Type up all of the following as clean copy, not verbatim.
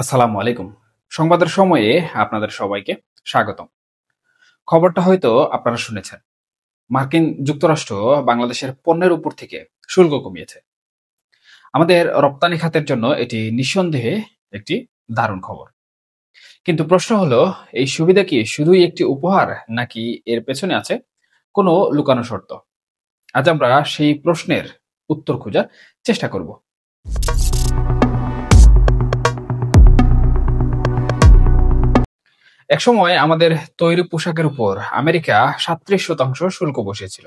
আসসালামু আলাইকুম। সংবাদের সময়ে আপনাদের সবাইকে স্বাগতম। খবরটা হয়তো আপনারা শুনেছেন। মার্কিন যুক্তরাষ্ট্র বাংলাদেশের পণ্যের উপর থেকে শুল্ক কমিয়েছে। আমাদের রপ্তানি খাতের জন্য এটি নিঃসন্দেহে একটি দারুণ খবর। কিন্তু প্রশ্ন হলো, এই সুবিধা কি শুধুই একটি উপহার, নাকি এর পেছনে আছে কোনো লুকানো শর্ত? আজ আমরা সেই প্রশ্নের উত্তর খোঁজার চেষ্টা করব। একসময় আমাদের তৈরি পোশাকের উপর আমেরিকা 37% শুল্ক বসিয়েছিল,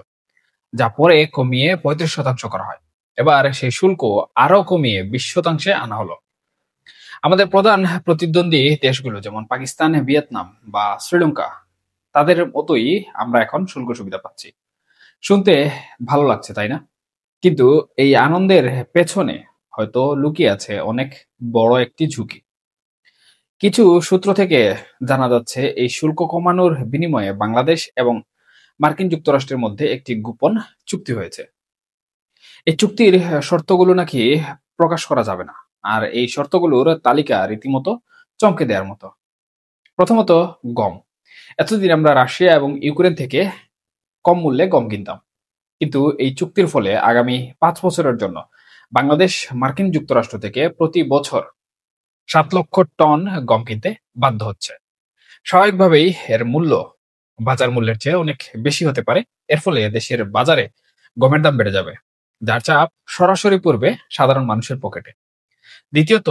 যা পরে কমিয়ে 35% করা হয়। এবার সেই শুল্ক আরো কমিয়ে 20% আনা হলো। আমাদের প্রধান প্রতিদ্বন্দ্বী দেশগুলো যেমন পাকিস্তান, ভিয়েতনাম বা শ্রীলঙ্কা, তাদের মতোই আমরা এখন শুল্ক সুবিধা পাচ্ছি। শুনতে ভালো লাগছে, তাই না? কিন্তু এই আনন্দের পেছনে হয়তো লুকিয়ে আছে অনেক বড় একটি ঝুঁকি। কিছু সূত্র থেকে জানা যাচ্ছে, এই শুল্ক কমানোর বিনিময়ে বাংলাদেশ এবং মার্কিন যুক্তরাষ্ট্রের মধ্যে একটি গোপন চুক্তি হয়েছে। এই চুক্তির শর্তগুলো নাকি প্রকাশ করা যাবে না। আর এই শর্তগুলোর তালিকা রীতিমতো চমকে দেওয়ার মতো। প্রথমত, গম। এতদিন আমরা রাশিয়া এবং ইউক্রেন থেকে কম মূল্যে গম কিনতাম। কিন্তু এই চুক্তির ফলে আগামী 5 বছরের জন্য বাংলাদেশ মার্কিন যুক্তরাষ্ট্র থেকে প্রতি বছর 7 লক্ষ টন গম কিনতে বাধ্য হচ্ছে। স্বাভাবিকভাবেই এর মূল্য বাজার মূল্যের চেয়ে অনেক বেশি হতে পারে। এর ফলে দেশের বাজারে গমের দাম বেড়ে যাবে, যার চাপ সরাসরি পড়বে সাধারণ মানুষের পকেটে। দ্বিতীয়ত,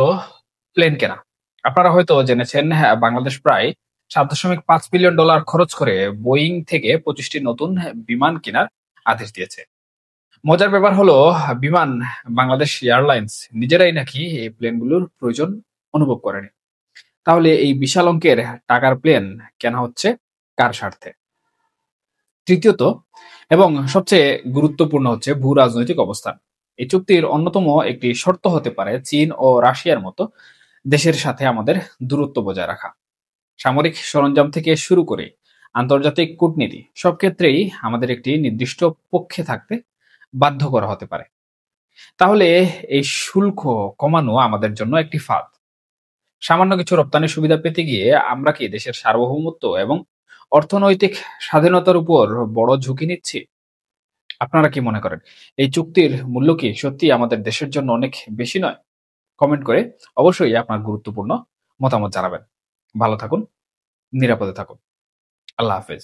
প্লেন কেনা। আপনারা হয়তো জেনেছেন, হ্যাঁ, বাংলাদেশ প্রায় $7.5 বিলিয়ন খরচ করে বোয়িং থেকে 25টি নতুন বিমান কেনার আদেশ দিয়েছে। মজার ব্যাপার হলো, বিমান বাংলাদেশ এয়ারলাইন্স নিজেরাই নাকি এই প্লেনগুলোর প্রয়োজন অনুভব করেনি। তাহলে এই বিশাল অঙ্কের টাকার প্লেন কেনা হচ্ছে কার স্বার্থে? তৃতীয়ত, এবং সবচেয়ে গুরুত্বপূর্ণ হচ্ছে ভূ রাজনৈতিক অবস্থান। এই চুক্তির অন্যতম একটি শর্ত হতে পারে চীন ও রাশিয়ার মতো দেশের সাথে আমাদের দূরত্ব বজায় রাখা। সামরিক সরঞ্জাম থেকে শুরু করে আন্তর্জাতিক কূটনীতি, সব ক্ষেত্রেই আমাদের একটি নির্দিষ্ট পক্ষে থাকতে বাধ্য করা হতে পারে। তাহলে এই শুল্ক কমানো আমাদের জন্য একটি ফাঁদ। সামান্য কিছু রপ্তানি সুবিধা পেতে গিয়ে আমরা কি দেশের সার্বভৌমত্ব এবং অর্থনৈতিক স্বাধীনতার উপর বড় ঝুঁকি নিচ্ছি? আপনারা কি মনে করেন, এই চুক্তির মূল্য কি সত্যি আমাদের দেশের জন্য অনেক বেশি নয়? কমেন্ট করে অবশ্যই আপনার গুরুত্বপূর্ণ মতামত জানাবেন। ভালো থাকুন, নিরাপদে থাকুন। আল্লাহ হাফেজ।